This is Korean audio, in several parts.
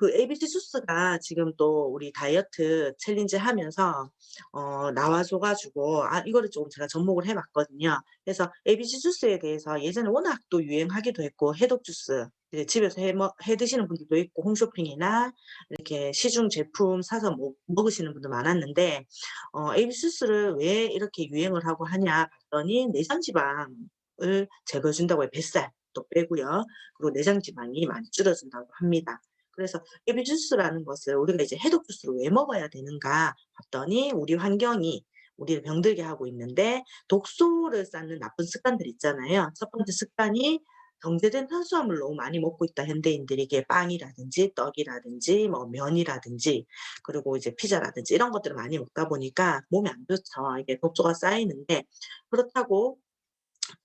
그 ABC 주스가 지금 또 우리 다이어트 챌린지 하면서 나와 줘 가지고 이거를 좀 제가 접목을 해 봤거든요. 그래서 ABC 주스에 대해서 예전에 워낙 또 유행하기도 했고, 해독 주스 이제 집에서 해 드시는 분들도 있고, 홈쇼핑이나 이렇게 시중 제품 사서 먹으시는 분도 많았는데, ABC 주스를 왜 이렇게 유행을 하고 하냐 봤더니 내장 지방을 제거해 준다고 해요. 뱃살도 빼고요. 그리고 내장 지방이 많이 줄어든다고 합니다. 그래서 AB 주스라는 것을 우리가 이제 해독 주스를 왜 먹어야 되는가 봤더니, 우리 환경이 우리를 병들게 하고 있는데 독소를 쌓는 나쁜 습관들 있잖아요. 첫 번째 습관이 정제된 탄수화물을 너무 많이 먹고 있다, 현대인들이. 이게 빵이라든지 떡이라든지 뭐 면이라든지, 그리고 이제 피자라든지 이런 것들을 많이 먹다 보니까 몸에 안 좋죠. 이게 독소가 쌓이는데, 그렇다고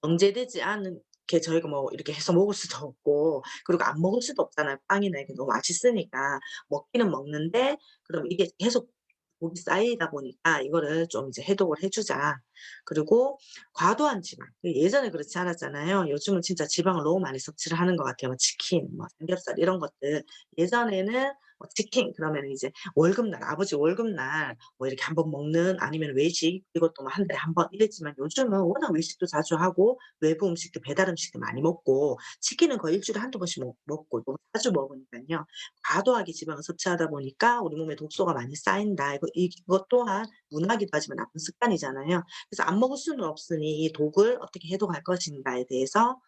정제되지 않은 게 저희가 뭐 이렇게 해서 먹을 수도 없고, 그리고 안 먹을 수도 없잖아요. 빵이나 이게 너무 맛있으니까. 먹기는 먹는데 그럼 이게 계속 독이 쌓이다 보니까 이거를 좀 이제 해독을 해 주자. 그리고 과도한 지방, 예전에 그렇지 않았잖아요. 요즘은 진짜 지방을 너무 많이 섭취를 하는 것 같아요. 뭐 치킨, 뭐 삼겹살 이런 것들. 예전에는 뭐 치킨 그러면 이제 월급날, 아버지 월급날 뭐 이렇게 한번 먹는, 아니면 외식, 이것도 뭐 한 달에 한 번 이랬지만, 요즘은 워낙 외식도 자주 하고 외부 음식도 배달 음식도 많이 먹고, 치킨은 거의 일 주일에 한두 번씩 먹고 너무 자주 먹으니깐요. 과도하게 지방을 섭취하다 보니까 우리 몸에 독소가 많이 쌓인다. 이것 또한 문화기도 하지만 나쁜 습관이잖아요. 그래서 안 먹을 수는 없으니 이 독을 어떻게 해독할 것인가에 대해서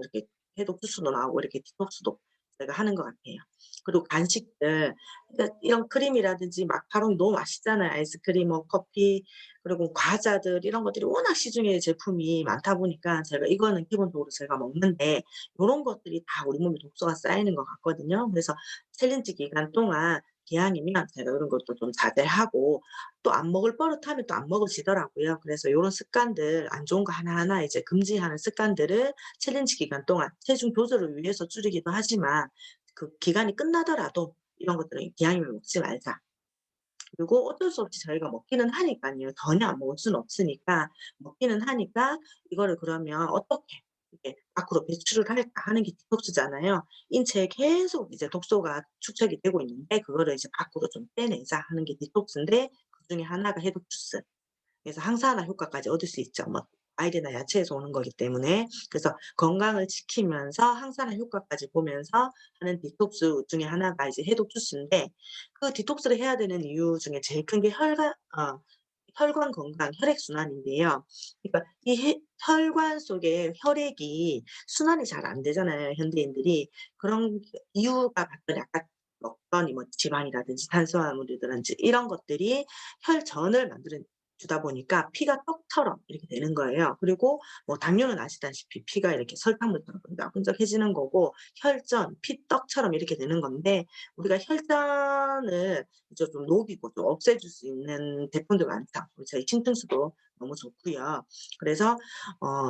이렇게 해독 주스도 나오고 이렇게 디톡스도 저희가 하는 것 같아요. 그리고 간식들, 그러니까 이런 크림이라든지 마카롱이 너무 맛있잖아요. 아이스크림, 뭐 커피, 그리고 과자들 이런 것들이 워낙 시중에 제품이 많다 보니까 제가 이거는 기본적으로 제가 먹는데, 요런 것들이 다 우리 몸에 독소가 쌓이는 것 같거든요. 그래서 챌린지 기간 동안 기한이면 제가 이런 것도 좀 자제하고, 또 안 먹을 버릇하면 또 안 먹어지더라고요. 그래서 요런 습관들, 안 좋은 거 하나하나 이제 금지하는 습관들을 챌린지 기간 동안 체중 조절을 위해서 줄이기도 하지만, 그 기간이 끝나더라도 이런 것들은 기한이면 먹지 말자. 그리고 어쩔 수 없이 저희가 먹기는 하니깐요. 전혀 안 먹을 수는 없으니까 먹기는 하니까, 이거를 그러면 어떻게 이렇게 밖으로 배출을 할까 하는 게 디톡스잖아요. 인체에 계속 이제 독소가 축적이 되고 있는데, 그거를 이제 밖으로 좀 빼내자 하는 게 디톡스인데, 그중에 하나가 해독 주스. 그래서 항산화 효과까지 얻을 수 있죠. 뭐 과일이나 야채에서 오는 거기 때문에. 그래서 건강을 지키면서 항산화 효과까지 보면서 하는 디톡스 중에 하나가 이제 해독 주스인데, 그 디톡스를 해야 되는 이유 중에 제일 큰 게 혈관 건강, 혈액 순환인데요. 그러니까 이 혈관 속에 혈액이 순환이 잘 안 되잖아요, 현대인들이. 그런 이유가 봤더니 아까 먹던 뭐 지방이라든지 탄수화물이라든지 이런 것들이 혈전을 만들어 주다 보니까 피가 떡처럼 이렇게 되는 거예요. 그리고 뭐 당뇨는 아시다시피 피가 이렇게 설탕물처럼 끈적끈적해지는 거고, 혈전, 피떡처럼 이렇게 되는 건데, 우리가 혈전을 이제 좀 녹이고 좀 없애줄 수 있는 제품들 많죠. 그리고 저희 신통수도 너무 좋고요. 그래서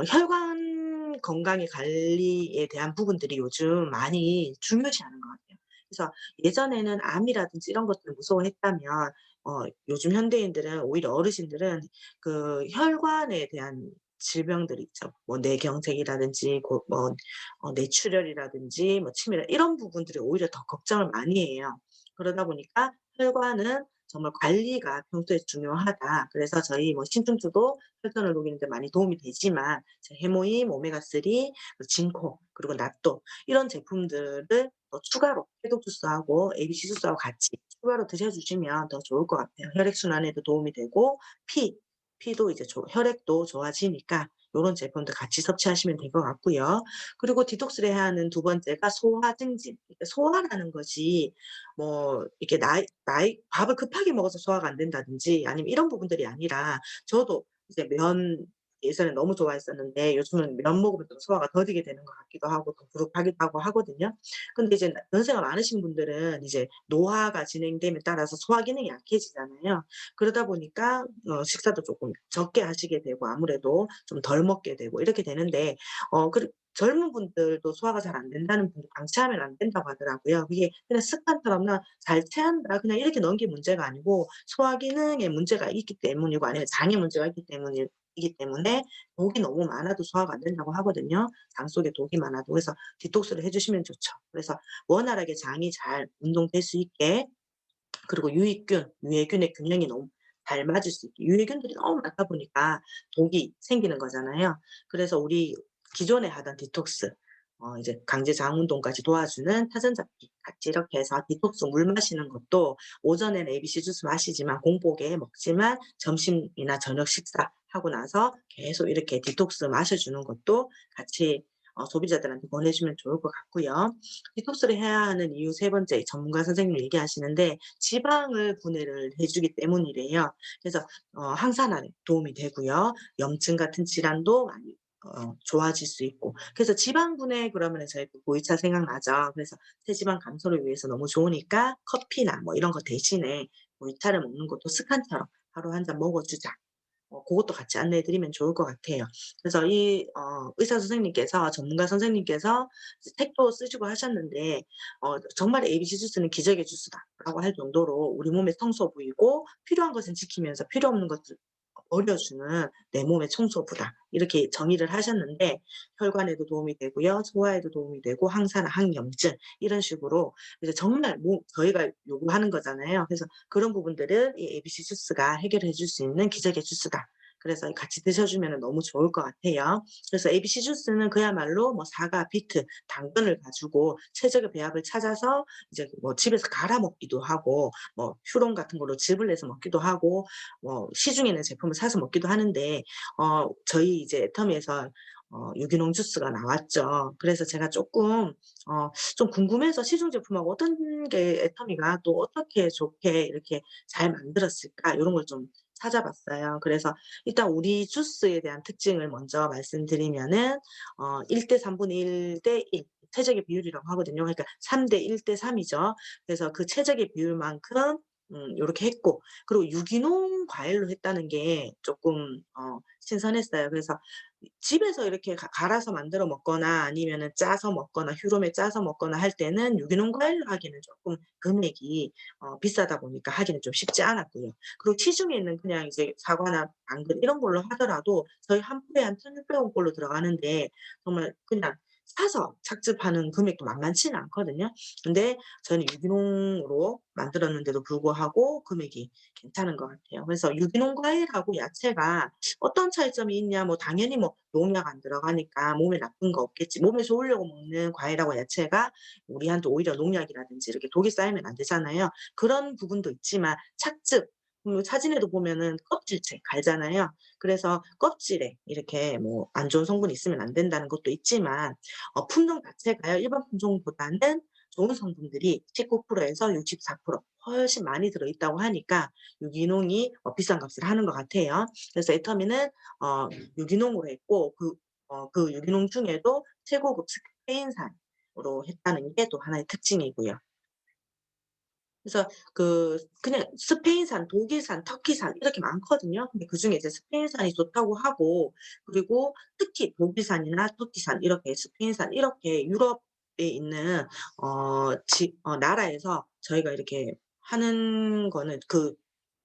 혈관 건강의 관리에 대한 부분들이 요즘 많이 중요시하는 것 같아요. 그래서 예전에는 암이라든지 이런 것들을 무서워했다면, 요즘 현대인들은, 오히려 어르신들은 그 혈관에 대한 질병들 있죠. 뭐 뇌경색이라든지 뭐 뇌출혈이라든지 뭐 치매라, 이런 부분들이 오히려 더 걱정을 많이 해요. 그러다 보니까 혈관은 정말 관리가 평소에 중요하다. 그래서 저희 뭐 신중주도 혈전을 녹이는 데 많이 도움이 되지만, 해모임, 오메가3, 진코, 그리고 나또 이런 제품들을 더 추가로 해독 주스하고 ABC 주스하고 같이 추가로 드셔 주시면 더 좋을 것 같아요. 혈액 순환에도 도움이 되고, 피도 이제 혈액도 좋아지니까 요런 제품들 같이 섭취하시면 될 것 같고요. 그리고 디톡스를 해야 하는 두 번째가 소화 증진. 그러니까 소화라는 것이 뭐 이렇게 밥을 급하게 먹어서 소화가 안 된다든지 아니면 이런 부분들이 아니라, 저도 이제 예전에 너무 좋아했었는데 요즘은 면 먹으면 좀 소화가 더디게 되는 것 같기도 하고 더 부룩하기도 하고 하거든요. 근데 이제 연세가 많으신 분들은 이제 노화가 진행됨에 따라서 소화 기능이 약해지잖아요. 그러다 보니까 식사도 조금 적게 하시게 되고, 아무래도 좀 덜 먹게 되고 이렇게 되는데, 젊은 분들도 소화가 잘 안 된다는 분들 방치하면 안 된다고 하더라고요. 그게 그냥 습관처럼 '나 잘 체한다.' 그냥 이렇게 넘기면 문제가 아니고, 소화 기능에 문제가 있기 때문이고 아니면 장에 문제가 있기 때문이 이기 때문에 독이 너무 많아도 소화가 안 된다고 하거든요, 장 속에 독이 많아도. 그래서 디톡스를 해 주시면 좋죠. 그래서 원활하게 장이 잘 운동될 수 있게, 그리고 유익균, 유해균의 균형이 너무 잘 맞을 수 있게, 유해균들이 너무 많다 보니까 독이 생기는 거잖아요. 그래서 우리 기존에 하던 디톡스, 이제 강제 장 운동까지 도와주는 타전잡기 같이 이렇게 해서 디톡스 물 마시는 것도, 오전에는 ABC 주스 마시지만 공복에 먹지만 점심이나 저녁 식사하고 나서 계속 이렇게 디톡스 마셔 주는 것도 같이 소비자들한테 보내 주면 좋을 것 같고요. 디톡스를 해야 하는 이유 세 번째, 전문가 선생님이 얘기하시는데 지방을 분해를 해 주기 때문이래요. 그래서 항산화에 도움이 되고요. 염증 같은 질환도 많이 좋아질 수 있고. 그래서 지방 분해 그러면은 저희 그 보이차 생각나죠. 그래서 체지방 감소를 위해서 너무 좋으니까 커피나 뭐 이런 거 대신에 보이차를 먹는 것도 습관처럼 하루 한 잔 먹어 주자. 고것도 같이 안내해 드리면 좋을 것 같아요. 그래서 이 의사 선생님께서, 전문가 선생님께서 이제 책도 쓰시고 하셨는데 정말 "ABC 주스는 기적의 주스다."라고 할 정도로 우리 몸의 청소부이고, 필요한 것은 지키면서 필요 없는 것들 버려주는 내 몸의 청소부다, 이렇게 정의를 하셨는데, 혈관에도 도움이 되고요. 소화에도 도움이 되고, 항산화, 항염증 이런 식으로 이제 정말 저희가 요구하는 거잖아요. 그래서 그런 부분들을 이 ABC 주스가 해결해 줄 수 있는 기적의 주스다. 그래서 같이 드셔 주면은 너무 좋을 것 같아요. 그래서 ABC 주스는 그야말로 뭐 사과, 비트, 당근을 가지고 최적의 배합을 찾아서 이제 뭐 집에서 갈아 먹기도 하고, 뭐 휴롬 같은 걸로 즙을 내서 먹기도 하고, 뭐 시중에 있는 제품을 사서 먹기도 하는데, 저희 이제 애터미에서 유기농 주스가 나왔죠. 그래서 제가 쪼끔 좀 궁금해서 시중 제품하고 어떤 게 애터미가 또 어떻게 좋게 이렇게 잘 만들었을까, 요런 걸 좀 찾아봤어요. 그래서 일단 우리 주스에 대한 특징을 먼저 말씀드리면은 1대 3분의 1대 1 최적의 비율이라고 하거든요. 그러니까 3대 1대 3 이죠. 그래서 그 최적의 비율만큼 요렇게 했고, 그리고 유기농 과일로 했다는 게 쪼끔 신선했어요. 그래서 집에서 이렇게 갈아서 만들어 먹거나 아니면은 짜서 먹거나 휴롬에 짜서 먹거나 할 때는 유기농 과일로 하기는 쪼끔 금액이 비싸다 보니까 하기는 좀 쉽지 않았고요. 그리고 시중에 있는 그냥 이제 사과나 당근 이런 걸로 하더라도 저희 한 포에 한 1,600원 꼴로 들어가는데, 정말 그냥 사서 착즙하는 금액도 만만치는 않거든요. 근데 저는 유기농으로 만들었는데도 불구하고 금액이 괜찮은 것 같아요. 그래서 유기농 과일하고 야채가 어떤 차이점이 있냐, 뭐 당연히 뭐 농약 안 들어가니까 몸에 나쁜 거 없겠지. 몸에 좋으려고 먹는 과일하고 야채가 우리한테 오히려 농약이라든지 이렇게 독이 쌓이면 안 되잖아요. 그런 부분도 있지만 착즙, 사진에도 보면은 껍질째 갈잖아요. 그래서 껍질에 이렇게 뭐 안 좋은 성분이 있으면 안 된다는 것도 있지만, 품종 자체가요, 일반 품종보다는 좋은 성분들이 19% 에서 64% 훨씬 많이 들어 있다고 하니까 유기농이 비싼 값을 하는 것 같아요. 그래서 애터미는 유기농으로 했고, 그 유기농 중에도 최고급 스페인산으로 했다는 게 또 하나의 특징이고요. 그래서 그냥 스페인산, 독일산, 터키산 이렇게 많거든요. 근데 그중에 이제 스페인산이 좋다고 하고, 그리고 특히 독일산이나 터키산 이렇게 스페인산 이렇게 유럽에 있는 나라에서 저희가 이렇게 하는 거는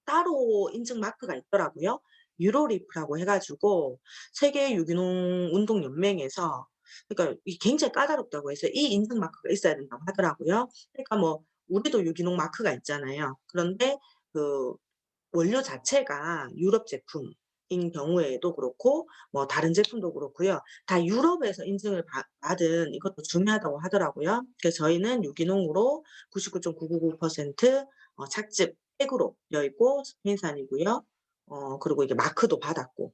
따로 인증 마크가 있더라고요. 유로리프라고 해 가지고 세계 유기농 운동 연맹에서, 그러니까 이게 굉장히 까다롭다고 해서 이 인증 마크가 있어야 된다고 하더라고요. 그러니까 뭐 우리도 유기농 마크가 있잖아요. 그런데 그 원료 자체가 유럽 제품인 경우에도 그렇고, 뭐 다른 제품도 그렇고요. 다 유럽에서 인증을 받은 이것도 중요하다고 하더라고요. 그래서 저희는 유기농으로 99.999% 착즙 팩으로 되어 있고 스페인산이고요. 그리고 이게 마크도 받았고,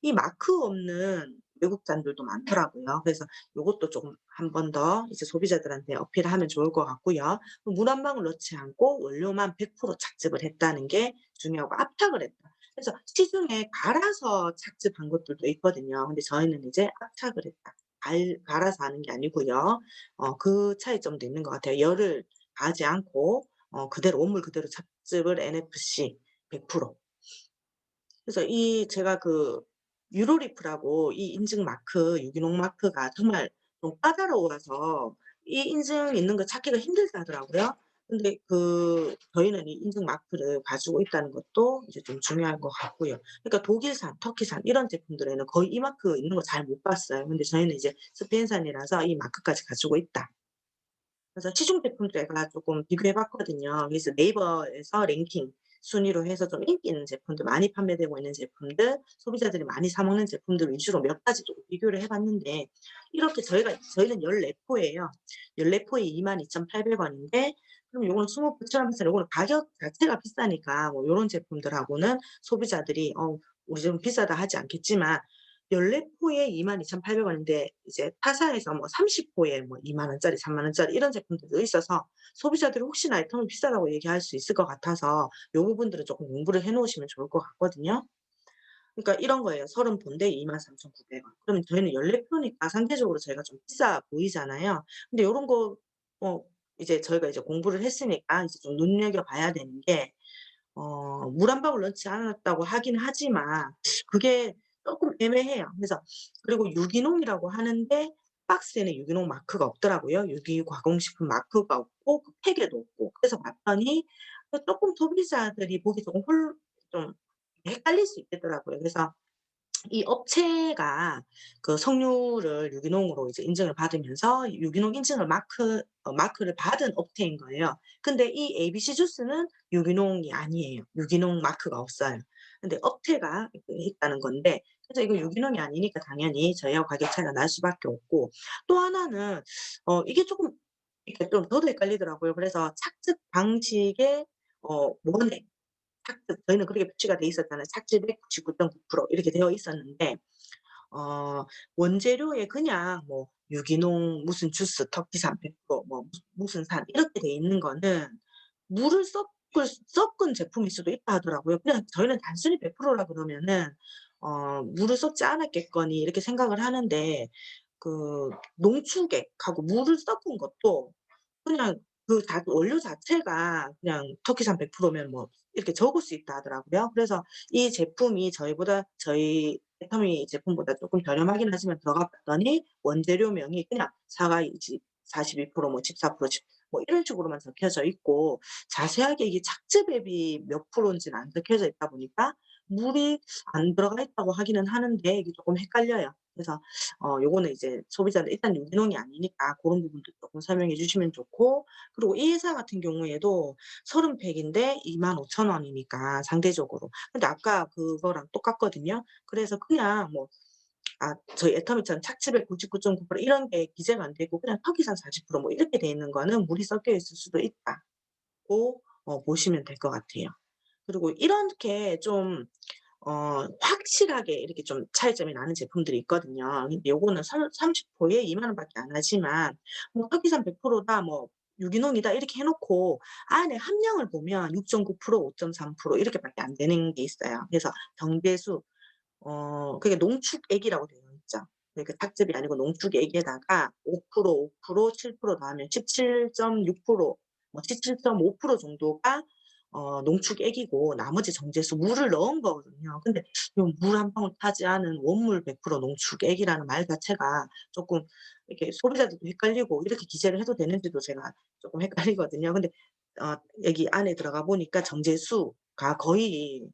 이 마크 없는 외국산들도 많더라고요. 그래서 요것도 조금 한 번 더 이제 소비자들한테 어필하면 좋을 것 같고요. 물 한 방울 넣지 않고 원료만 100% 착즙을 했다는 게 중요하고, 압착을 했다. 그래서 시중에 갈아서 착즙한 것들도 있거든요. 근데 저희는 이제 압착을 했다. 갈아서 하는 게 아니고요. 그 차이점도 있는 것 같아요. 열을 가하지 않고 그대로 원물 그대로 착즙을 NFC 100%. 그래서 제가 유로리프라고 이 인증 마크, 유기농 마크가 정말 좀 까다로워서 이 인증 있는 거 찾기가 힘들다 하더라고요. 근데 저희는 이 인증 마크를 가지고 있다는 것도 이제 좀 중요한 것 같고요. 그러니까 독일산, 터키산 이런 제품들에는 거의 이 마크 있는 거 잘 못 봤어요. 근데 저희는 이제 스페인산이라서 이 마크까지 가지고 있다. 그래서 시중 제품도 제가 쪼끔 비교해 봤거든요. 그래서 네이버에서 랭킹 순위로 해서 좀 인기 있는 제품들, 많이 판매되고 있는 제품들, 소비자들이 많이 사 먹는 제품들 위주로 몇 가지 쪼끔 비교를 해 봤는데, 이렇게 저희는 14 포예요. 14 포에 22,800 원인데, 그럼 요거는 20 포처럼 비싸요. 요거는 가격 자체가 비싸니까 뭐 요런 제품들하고는 소비자들이 '우리 좀 비싸다.' 하지 않겠지만, 14 포에 22,800 원인데 이제 타사에서 뭐 30 포에 뭐 2만 원짜리, 3만 원짜리 이런 제품들도 있어서 소비자들이 혹시나 아이템이 비싸다고 얘기할 수 있을 것 같아서 요 부분들은 쪼끔 공부를 해 놓으시면 좋을 것 같거든요. 그러니까 이런 거예요. 30 포인데 23,900 원. 그러면 저희는 14 포니까 상대적으로 저희가 좀 비싸 보이잖아요. 근데 요런 거 어 이제 저희가 이제 공부를 했으니까 이제 좀 눈여겨 봐야 되는 게, 물 한 방울 넣지 않았다고 하긴 하지만 그게 쪼끔 애매해요. 그래서 그리고 유기농이라고 하는데 박스에는 유기농 마크가 없더라고요. 유기 가공식품 마크가 없고 그 팩에도 없고. 그래서 봤더니 쪼끔 소비자들이 보기 조금 좀 헷갈릴 수 있겠더라고요. 그래서 이 업체가 그 석류를 유기농으로 이제 인증을 받으면서 유기농 인증을 마크를 받은 업체인 거예요. 근데 이 ABC 주스는 유기농이 아니에요. 유기농 마크가 없어요. 근데 업체가 했다는 건데, 그래서 이거 유기농이 아니니까 당연히 저희하고 가격 차이가 날 수밖에 없고, 또 하나는 이게 쪼끔 이렇게 좀 저도 헷갈리더라고요. 그래서 착즙 방식의 원액, 착즙, 저희는 그렇게 표시가 돼 있었잖아요. 착즙액 99.9% 이렇게 되어 있었는데, 어 원재료에 그냥 뭐 유기농 무슨 주스 터키산 100%뭐 무슨 산 이렇게 돼 있는 거는 물을 섞은 제품일 수도 있다 하더라고요. 그냥 저희는 단순히 100%라 그러면은 물을 섞지 않았겠거니 이렇게 생각을 하는데, 농축액하고 물을 섞은 것도 그냥 원료 자체가 그냥 터키산 100% 면 뭐 이렇게 적을 수 있다 하더라고요. 그래서 이 제품이 저희 애터미 제품보다 쪼끔 저렴하긴 하지만 들어가 봤더니 원재료명이 그냥 사과즙 42%, 뭐 14%, 뭐 이런 식으로만 적혀져 있고, 자세하게 이게 착즙액이 몇 프로인지는 안 적혀져 있다 보니까 물이 안 들어가 있다고 하기는 하는데 이게 쪼끔 헷갈려요. 그래서 요거는 이제 소비자들 일단 유기농이 아니니까 고런 부분도 쪼끔 설명해 주시면 좋고, 그리고 이 회사 같은 경우에도 30 팩인데 25,000 원이니까 상대적으로. 근데 아까 그거랑 똑같거든요. 그래서 그냥 뭐 저희 애터미처럼 착즙액 99.9% 이런 게 기재가 안 되고 그냥 터키산 40%뭐 이렇게 돼 있는 거는 물이 섞여 있을 수도 있다고 보시면 될 것 같아요. 그리고 이렇게 좀 확실하게 이렇게 좀 차이점이 나는 제품들이 있거든요. 근데 요거는 30 포에 2만 원밖에 안 하지만 뭐 터키산 100%다 뭐 유기농이다 이렇게 해 놓고 안에 함량을 보면 6.9% 5.3% 이렇게밖에 안 되는 게 있어요. 그래서 정제수, 그게 농축액이라고 되어 있죠. 그러니까 탁즙이 아니고 농축액에다가 5%, 7% 더하면 17.6%, 뭐 17.5% 정도가 농축액이고 나머지 정제수 물을 넣은 거거든요. 근데 요 물 한 방울 타지 않은 원물 100% 농축액이라는 말 자체가 쪼끔 이렇게 소비자들도 헷갈리고, 이렇게 기재를 해도 되는지도 제가 쪼끔 헷갈리거든요. 근데 여기 안에 들어가 보니까 정제수가 거의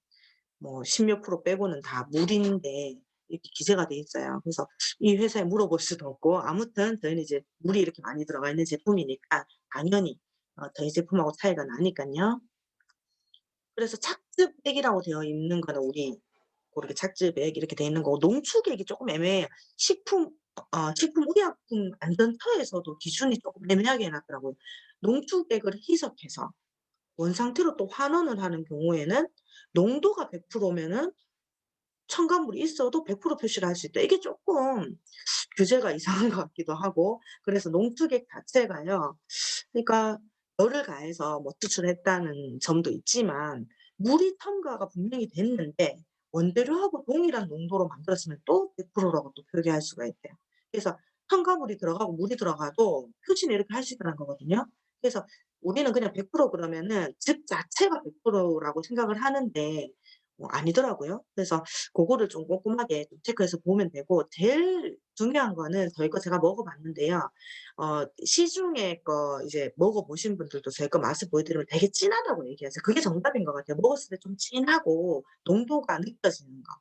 뭐 10몇 프로 빼고는 다 물인데 이렇게 기재가 돼 있어요. 그래서 이 회사에 물어볼 수도 없고, 아무튼 저희는 이제 물이 이렇게 많이 들어가 있는 제품이니까 당연히 저희 제품하고 차이가 나니깐요. 그래서 착즙액이라고 되어 있는 거는 우리 고렇게 착즙액 이렇게 돼 있는 거고, 농축액이 쪼끔 애매해요. 식품의약품 안전처에서도 기준이 쪼끔 애매하게 해 놨더라고요. 농축액을 희석해서 원상태로 또 환원을 하는 경우에는 농도가 100% 면은 첨가물이 있어도 100% 표시를 할 수 있다. 이게 쪼끔 규제가 이상한 것 같기도 하고, 그래서 농축액 자체가요, 그러니까 열을 가해서 뭐 추출했다는 점도 있지만 물이 첨가가 분명히 됐는데 원재료하고 동일한 농도로 만들었으면 또 100% 라고 또 표기할 수가 있대요. 그래서 첨가물이 들어가고 물이 들어가도 표시는 이렇게 할 수 있다는 거거든요. 그래서 우리는 그냥 100% 그러면은 즙 자체가 100% 라고 생각을 하는데, 아니더라고요. 그래서 고거를 좀 꼼꼼하게 좀 체크해서 보면 되고, 제일 중요한 거는 저희 거 제가 먹어 봤는데요. 시중에 거 이제 먹어 보신 분들도 저희 거 맛을 보여드리면 되게 진하다고 얘기하세요. 그게 정답인 것 같아요. 먹었을 때 좀 진하고 농도가 느껴지는 거.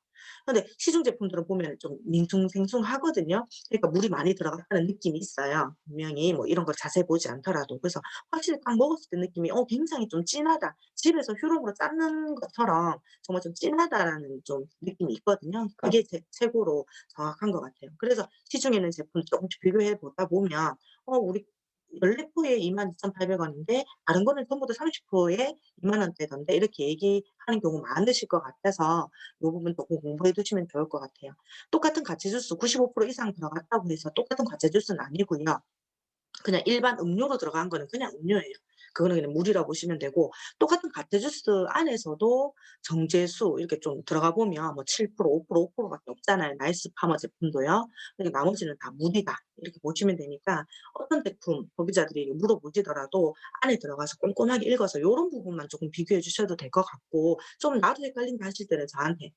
근데 시중 제품들은 보면 좀 밍숭생숭하거든요. 그러니까 물이 많이 들어갔다는 느낌이 있어요, 분명히 뭐 이런 걸 자세히 보지 않더라도. 그래서 확실히 딱 먹었을 때 느낌이 굉장히 좀 진하다. 집에서 휴롬으로 삶는 것처럼 정말 좀 진하다라는 좀 느낌이 있거든요. 그게 최고로 정확한 것 같아요. 그래서 시중에 있는 제품 조금씩 비교해 보다 보면 우리 14포에 22,800 원인데 다른 거는 전부 다 30포에 2만 원대던데, 이렇게 얘기하는 경우 많으실 것 같아서 요 부분 쪼끔 공부해 두시면 좋을 것 같아요. 똑같은 가채 주스 95% 이상 들어갔다고 해서 똑같은 가채 주스는 아니고요. 그냥 일반 음료로 들어간 거는 그냥 음료예요. 그거는 그냥 물이라고 보시면 되고, 똑같은 가짜 주스 안에서도 정제수 이렇게 좀 들어가 보면 뭐 7% 5% 밖에 없잖아요, 나이스 파머 제품도요. 그러니까 나머지는 다 물이다 이렇게 보시면 되니까, 어떤 제품 소비자들이 물어보시더라도 안에 들어가서 꼼꼼하게 읽어서 요런 부분만 쪼끔 비교해 주셔도 될 것 같고, 좀 나도 헷갈린다 하실 때는 저한테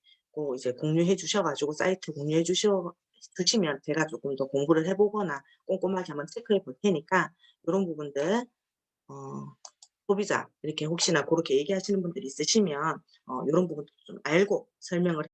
이제 공유해 주셔 가지고 사이트 공유해 주시면 제가 쪼끔 더 공부를 해 보거나 꼼꼼하게 한번 체크해 볼 테니까, 요런 부분들 어 소비자 이렇게 혹시나 고렇게 얘기하시는 분들이 있으시면 요런 부분도 좀 알고 설명을